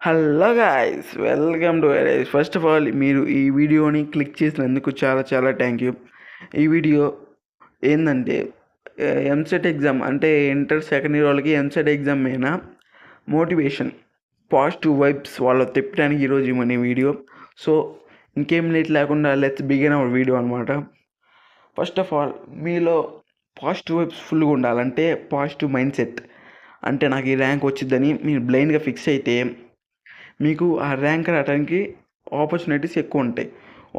Hello guys, welcome to arise. First of all మీరు ఈ వీడియోని క్లిక్ చేసినందుకు చాలా చాలా థ్యాంక్ యూ. ఈ వీడియో ఏంటంటే ఎంసెట్ ఎగ్జామ్ అంటే ఇంటర్ సెకండ్ ఇయర్ వాళ్ళకి ఎంసెట్ ఎగ్జామ్ మీద మోటివేషన్, పాజిటివ్ వైబ్స్ వాళ్ళకి తిప్పడానికి ఈరోజు మన వీడియో. సో ఇంకేం లేట్ లేకుండా లెట్స్ బిగిన్ అవర్ వీడియో అనమాట. ఫస్ట్ ఆఫ్ ఆల్ మీలో పాజిటివ్ వైబ్స్ ఫుల్గా ఉండాలంటే పాజిటివ్ మైండ్ సెట్. అంటే నాకు ఈ ర్యాంక్ వచ్చిద్దని మీరు బ్లైండ్గా ఫిక్స్ అయితే మీకు ఆ ర్యాంక్ రావడానికి ఆపర్చునిటీస్ ఎక్కువ ఉంటాయి.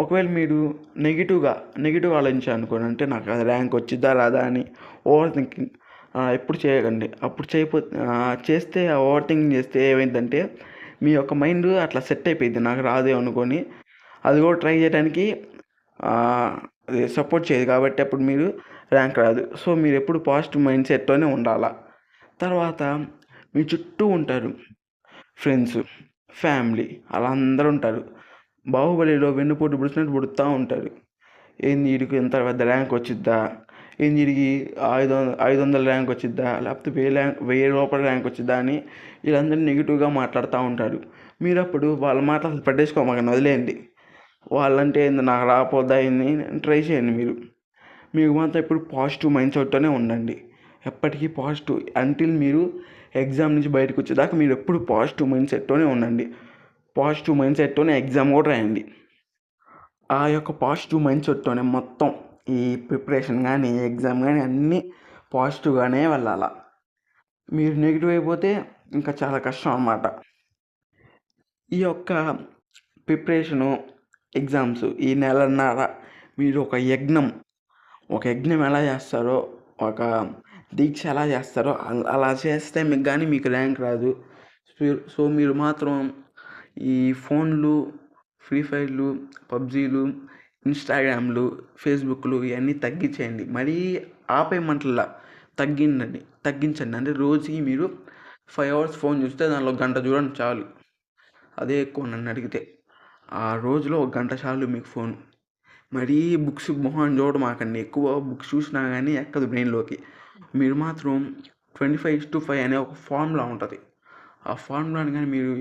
ఒకవేళ మీరు నెగిటివ్ ఆలోచించారు అనుకోండి, అంటే నాకు అది ర్యాంక్ వచ్చిద్దా రాదా అని ఓవర్ థింకింగ్ ఎప్పుడు చేయకండి. అప్పుడు చేస్తే ఆ ఓవర్ థింకింగ్ చేస్తే ఏమైందంటే మీ యొక్క మైండ్ అట్లా సెట్ అయిపోయింది, నాకు రాదే అనుకొని అది కూడా ట్రై చేయడానికి అది సపోర్ట్ చేయదు. కాబట్టి అప్పుడు మీరు ర్యాంక్ రాదు. సో మీరు ఎప్పుడు పాజిటివ్ మైండ్ సెట్తోనే ఉండాలా. తర్వాత మీ చుట్టూ ఉంటారు ఫ్రెండ్స్, ఫ్యామిలీ, అలా అందరూ ఉంటారు. బాహుబలిలో వెన్నుపోటు పుడిచినట్టు పుడుతూ ఉంటారు. ఏంది వీడికి ఎంత పెద్ద ర్యాంక్ వచ్చిద్దా, ఏంది వీడికి 500 ర్యాంక్ వచ్చిద్దా, లేకపోతే 1000 లోపల ర్యాంక్ వచ్చిద్దా అని వీళ్ళందరూ నెగిటివ్గా మాట్లాడుతూ ఉంటారు. మీరు అప్పుడు వాళ్ళ మాట అసలు పట్టించుకోమాకండి, వదిలేయండి. వాళ్ళంటే ఏంది నాకు రాకపోద్దా అని ట్రై చేయండి. మీకు మాత్రం ఎప్పుడు పాజిటివ్ మైండ్ సెట్తోనే ఉండండి. ఎప్పటికీ పాజిటివ్ అంటిల్ మీరు ఎగ్జామ్ నుంచి బయటకు వచ్చేదాకా మీరు ఎప్పుడు పాజిటివ్ మైండ్ సెట్తోనే ఉండండి. పాజిటివ్ మైండ్ సెట్తోనే ఎగ్జామ్ కూడా రాయండి. ఆ యొక్క పాజిటివ్ మైండ్ సెట్తోనే మొత్తం ఈ ప్రిపరేషన్ కానీ ఎగ్జామ్ కానీ అన్నీ పాజిటివ్గానే వెళ్ళాల. మీరు నెగిటివ్ అయిపోతే ఇంకా చాలా కష్టం అన్నమాట. ఈ యొక్క ప్రిపరేషను, ఎగ్జామ్స్ ఈ నెలన్నర మీరు ఒక యజ్ఞం ఎలా చేస్తారో, ఒక దీక్ష ఎలా చేస్తారో అలా చేస్తే మీకు ర్యాంక్ రాదు. సో మీరు మాత్రం ఈ ఫోన్లు, ఫ్రీ ఫైర్లు, పబ్జీలు, ఇన్స్టాగ్రామ్లు, ఫేస్బుక్లు ఇవన్నీ తగ్గించేయండి. మరీ ఆపేయమంటలా, తగ్గించండి. అంటే రోజుకి మీరు 5 hours ఫోన్ చూస్తే దానిలో గంట చూడండి చాలు. అదే ఎక్కువ నన్ను అడిగితే. ఆ రోజులో 1 గంట చాలు మీకు ఫోన్. మరీ బుక్స్ మొహం చూడమాకండి. ఎక్కువ బుక్స్ చూసినా కానీ ఎక్కదు బ్రెయిన్లోకి. మీరు మాత్రం 25:5 అనే ఒక ఫార్ములా ఉంటుంది. ఆ ఫార్ములాని కానీ మీరు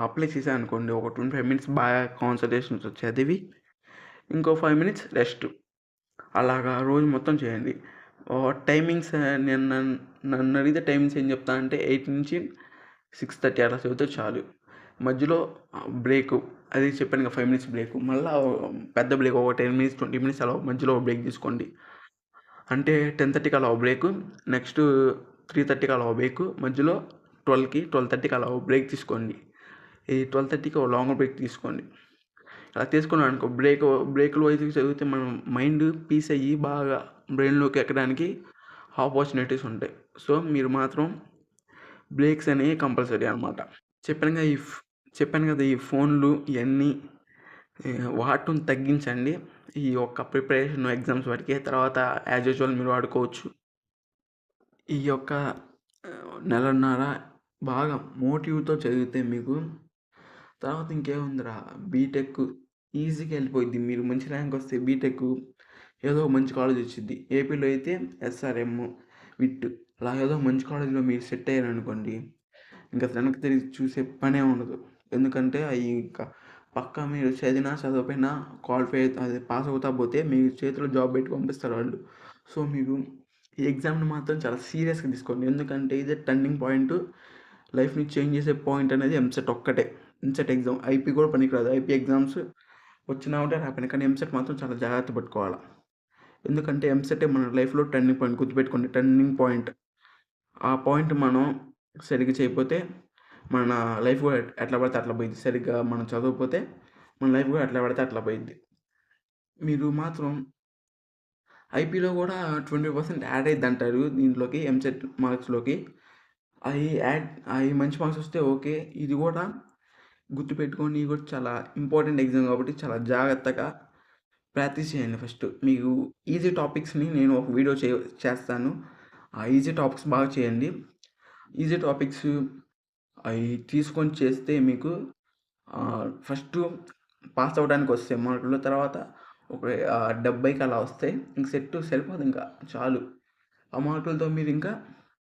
అప్లై చేశారనుకోండి, ఒక 25 minutes బాగా కాన్సన్ట్రేషన్తో చదివి ఇంకో 5 minutes రెస్ట్, అలాగా రోజు మొత్తం చేయండి. టైమింగ్స్ నేను నన్ను అడిగితే టైమింగ్స్ ఏం చెప్తా అంటే 8 నుంచి 6:30 అలా చదివితే చాలు. మధ్యలో బ్రేకు, అది చెప్పాను కదా 5 minutes బ్రేకు, మళ్ళీ పెద్ద బ్రేక్ ఒక 10 minutes 20 minutes అలా మధ్యలో బ్రేక్ తీసుకోండి. అంటే 10:30కి అలా బ్రేకు, నెక్స్ట్ 3:30కి అలా బ్రేకు, మధ్యలో 12:30కి అలా బ్రేక్ తీసుకోండి. ఈ 12:30కి ఒక లాంగ్ బ్రేక్ తీసుకోండి. అలా తీసుకున్నాం అనుకో, బ్రేకులు వైపు చదివితే మనం మైండ్ పీస్ అయ్యి బాగా బ్రెయిన్లోకి ఎక్కడానికి ఆపర్చునిటీస్ ఉంటాయి. సో మీరు మాత్రం బ్రేక్స్ అనేవి కంపల్సరీ అనమాట. చెప్పాను కదా ఈ ఫోన్లు ఇవన్నీ వాడటం తగ్గించండి. ఈ యొక్క ప్రిపరేషన్ ఎగ్జామ్స్ వాటికి తర్వాత యాజ్ యూజువల్ మీరు వాడుకోవచ్చు. ఈ యొక్క నెలన్నర బాగా మోటివ్తో చదివితే మీకు తర్వాత ఇంకేముందిరా, బీటెక్ ఈజీగా వెళ్ళిపోయింది. మీరు మంచి ర్యాంక్ వస్తే బీటెక్ ఏదో మంచి కాలేజ్ వచ్చింది. ఏపీలో అయితే ఎస్ఆర్ఎం, విట్, అలా ఏదో మంచి కాలేజీలో మీరు సెట్ అయ్యారనుకోండి, ఇంకా వెనక్కి తిరిగి చూసే పనే ఉండదు. ఎందుకంటే అవి ఇంకా పక్కా మీరు చదవకపోయినా క్వాలిఫై అది పాస్ అవుతా పోతే మీ చేతిలో జాబ్ పెట్టి పంపిస్తారు వాళ్ళు. సో మీరు ఈ ఎగ్జామ్ని మాత్రం చాలా సీరియస్గా తీసుకోండి. ఎందుకంటే ఇదే టర్నింగ్ పాయింట్, లైఫ్ని చేంజ్ చేసే పాయింట్ అనేది ఎంసెట్ ఒక్కటే. ఎంసెట్ ఎగ్జామ్, ఐపీ కూడా పనికిరాదు. ఐపీ ఎగ్జామ్స్ వచ్చినా ఉంటే రాకపోయినా, కానీ ఎంసెట్ మాత్రం చాలా జాగ్రత్త పట్టుకోవాలి. ఎందుకంటే ఎంసెటే మన లైఫ్లో టర్నింగ్ పాయింట్. గుర్తుపెట్టుకోండి, టర్నింగ్ పాయింట్. ఆ పాయింట్ మనం సరిగ్గా చేయకపోతే మన లైఫ్ కూడా ఎట్లా పడితే అట్లా పోయింది. సరిగ్గా మనం చదవకపోతే మన లైఫ్ కూడా ఎట్లా పడితే అట్లా పోయింది. మీరు మాత్రం ఐపీలో కూడా 20% యాడ్ అయ్యిద్ది అంటారు దీంట్లోకి, ఎంసెట్ మార్క్స్లోకి. అవి మంచి మార్క్స్ వస్తే ఓకే. ఇది కూడా గుర్తుపెట్టుకొని, ఇది కూడా చాలా ఇంపార్టెంట్ ఎగ్జామ్ కాబట్టి చాలా జాగ్రత్తగా ప్రాక్టీస్ చేయండి. ఫస్ట్ మీకు ఈజీ టాపిక్స్ని నేను ఒక వీడియో చేస్తాను. ఆ ఈజీ టాపిక్స్ బాగా చేయండి. ఈజీ టాపిక్స్ అవి తీసుకొని చేస్తే మీకు ఫస్ట్ పాస్ అవ్వడానికి వస్తాయి మార్కులు. తర్వాత ఒక 70కి అలా వస్తాయి. ఇంక సరిపోదు, ఇంకా చాలు. ఆ మార్కులతో మీరు ఇంకా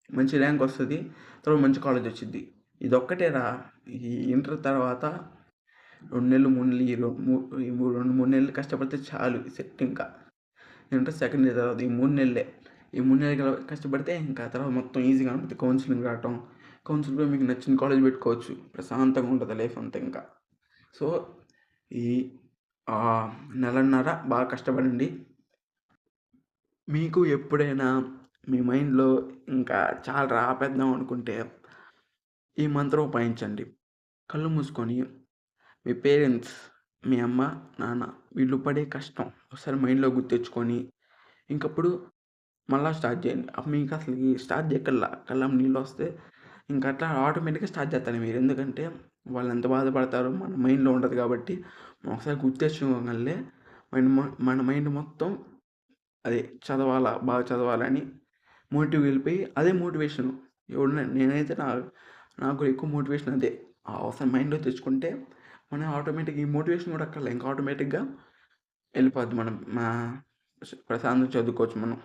మంచి ర్యాంక్ వస్తుంది. తర్వాత మంచి కాలేజ్ వచ్చింది. ఇదొక్కటేరా. ఈ ఇంటర్ తర్వాత 2 నెలలు, 3 నెలలు, 2, 3 నెలలు కష్టపడితే చాలు సెట్ ఇంకా. ఇంటర్ సెకండ్ ఇయర్ తర్వాత ఈ 3 నెలలే. ఈ 3 నెలలు కష్టపడితే ఇంకా తర్వాత మొత్తం ఈజీగా ఉంటుంది. కౌన్సిలింగ్ రావటం, కౌన్సిలింగ్లో మీకు నచ్చిన కాలేజ్ పెట్టుకోవచ్చు. ప్రశాంతంగా ఉంటుంది లైఫ్ అంతా ఇంకా. సో ఈ నెలన్నర బాగా కష్టపడండి. మీకు ఎప్పుడైనా మీ మైండ్లో ఇంకా చాలా ఆపేద్దాం అనుకుంటే ఈ మంత్రం ఉపయోగించండి. కళ్ళు మూసుకొని మీ పేరెంట్స్, మీ అమ్మ, నాన్న వీళ్ళు పడే కష్టం ఒకసారి మైండ్లో గుర్తెచ్చుకొని ఇంకప్పుడు మళ్ళీ స్టార్ట్ చేయండి. అప్పుడు మీకు అసలు స్టార్ట్ చేయకల్లా కళ్ళం నీళ్ళు వస్తే ఇంకా అట్లా ఆటోమేటిక్గా స్టార్ట్ చేస్తారు మీరు. ఎందుకంటే వాళ్ళు ఎంత బాధపడతారో మన మైండ్లో ఉండదు కాబట్టి ఒకసారి గుర్తెచ్చుకోగలే మన మైండ్ మొత్తం అదే చదవాలా, బాగా చదవాలని మోటివ్ వెళ్ళిపోయి అదే మోటివేషన్. నేనైతే నాకు ఎక్కువ మోటివేషన్ అదే. అవసరం మైండ్లో తెచ్చుకుంటే మనం ఆటోమేటిక్గా ఈ మోటివేషన్ కూడా అక్కర్లే, ఇంకా ఆటోమేటిక్గా వెళ్ళిపోద్ది. మనం ప్రశాంతంగా చదువుకోవచ్చు మనం.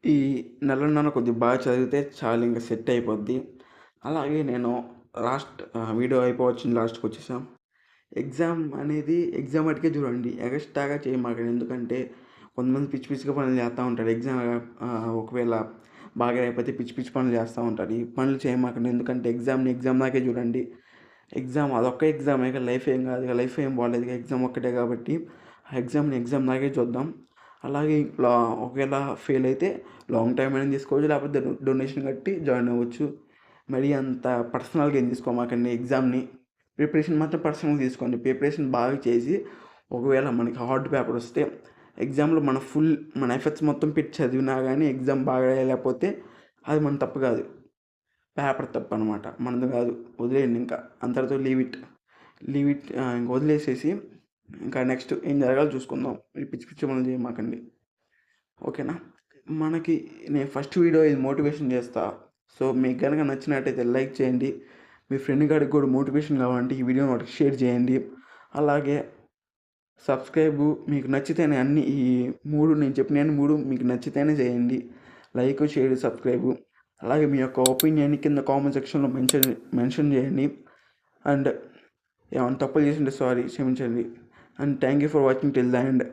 ఈ నెలన్నర కొద్దిగా బాగా చదివితే చాలు, ఇంకా సెట్ అయిపోద్ది. అలాగే నేను వీడియో అయిపోవచ్చింది, లాస్ట్కి వచ్చేసాం. ఎగ్జామ్ మటుకే చూడండి, ఎగస్ట్రాగా చేయమాకండి. ఎందుకంటే కొంతమంది పిచ్చి పిచ్చిగా పనులు చేస్తూ ఉంటారు. ఒకవేళ బాగా అయిపోతే పిచ్చి పిచ్చి పనులు చేస్తూ ఉంటారు. ఈ పనులు చేయమాకండి. ఎందుకంటే ఎగ్జామ్ దాకే చూడండి. అదొక్క ఎగ్జామే, లైఫ్ ఏం కాదు, లైఫ్ ఏం బాగాలేదు, ఎగ్జామ్ ఒక్కటే కాబట్టి ఆ ఎగ్జామ్ దాకే చూద్దాం. అలాగే ఒకవేళ ఫెయిల్ అయితే లాంగ్ టైం అయినా తీసుకోవచ్చు, లేకపోతే డొనేషన్ కట్టి జాయిన్ అవ్వచ్చు. మరీ అంత పర్సనల్గా ఏం తీసుకోమాకండి. ఎగ్జామ్ని ప్రిపరేషన్ మాత్రం పర్సనల్గా తీసుకోండి. ప్రిపరేషన్ బాగా చేసి ఒకవేళ మనకి హార్డ్ పేపర్ వస్తే ఎగ్జామ్లో మన ఎఫర్ట్స్ మొత్తం పెట్టి చదివినా కానీ ఎగ్జామ్ బాగా లేకపోతే అది మన తప్పు కాదు, పేపర్ తప్పు అనమాట, మనది కాదు. వదిలేయండి, ఇంకా అంతటితో లీవ్ ఇట్. ఇంక వదిలేసేసి ఇంకా నెక్స్ట్ ఏం జరగాలో చూసుకుందాం. పిచ్చి పిచ్చి మనం చేయమాకండి, ఓకేనా? నేను ఫస్ట్ వీడియో ఇది మోటివేషన్ చేస్తా. సో మీకు కనుక నచ్చినట్టయితే లైక్ చేయండి. మీ ఫ్రెండ్ గారికి కూడా మోటివేషన్ కావాలంటే ఈ వీడియోని వాటికి షేర్ చేయండి. అలాగే సబ్స్క్రైబ్ మీకు నచ్చితేనే నేను చెప్పిన 3 మీకు నచ్చితేనే చేయండి. Like, share, subscribe. అలాగే మీ యొక్క ఒపీనియన్ కింద కామెంట్ సెక్షన్లో మెన్షన్ చేయండి. అండ్ ఏమైనా తప్పులు చేసింటే సారీ, క్షమించండి. And thank you for watching till the end.